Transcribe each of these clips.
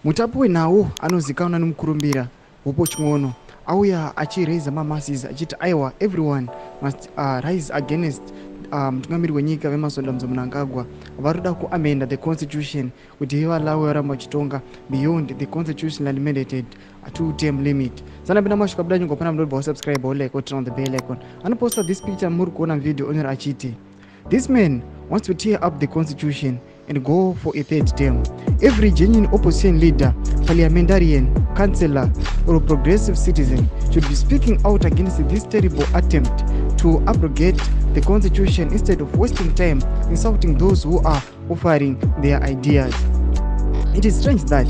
Mutapu wenawo anozikanwa nomukurumbira wopochimono auya achiraise masses achiti aiwa everyone must rise against mutungamiri wenyika vemasondamzo mnangagwa varoda kuamenda the constitution kuti ivalawe varamba vachitonga beyond the constitutionally mandated 2-term limit. Sana bina mashuka bida nyungo pana mdodo subscribe or like or turn on the bell icon. Anoposta this picture muri kuona video onera achiti. This man wants to tear up the constitution and go for a 3rd term. Every genuine opposition leader, parliamentarian, councillor, or progressive citizen should be speaking out against this terrible attempt to abrogate the constitution instead of wasting time insulting those who are offering their ideas. It is strange that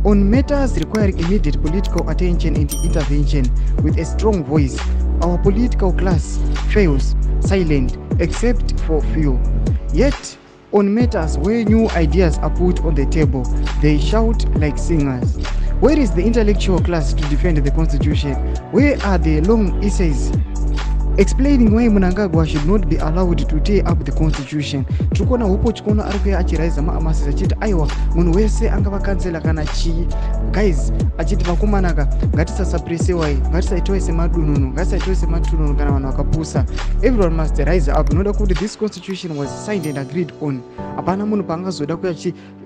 on matters requiring immediate political attention and intervention with a strong voice, our political class fails silent except for few. Yet, on matters where new ideas are put on the table, they shout like singers. Where is the intellectual class to defend the constitution? Where are the long essays explaining why Mnangagwa should not be allowed to tear up the constitution? Tukona hupo chikona arikuya achiraisa masses achiti aiwa munhu wese angava kansela kana chii. Guys, achiti vakumanaka ngatisasuppressiwai, ngatisaitoise madununu, ngatisaitoise matununu kana vanhu vakapusa. Everyone must rise up. Noda kuti this constitution was signed and agreed on. Hapana munhu paangazoda kuya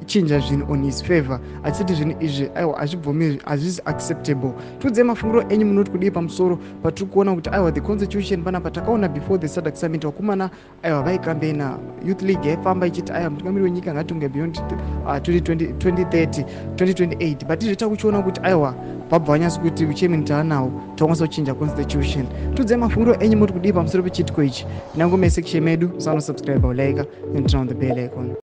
chinja zvinhu on his favor achiti zvinhu izvi aiwa azvibvumiri hazvisi acceptable. Tudze mafungiro enyu munoti kudii pamusoro patiri kuona kuti aiwa the constitution panapa takaona before the Sadc summit vakomana aiwa vaikambena youth league yaifamba ichiti aiwa mutungamiri wenyika ngatunge beyond 2030 2028 but izvita kuchiona kuti aiwa pabva vanyasi kuti uchemini taanawo takwanisa kuchinja constitution. Tudze mafungiro enyu muri kudii pamusoro pechitiko ichi. Nangu mesection medu, subscribe or like and turn on the bell icon.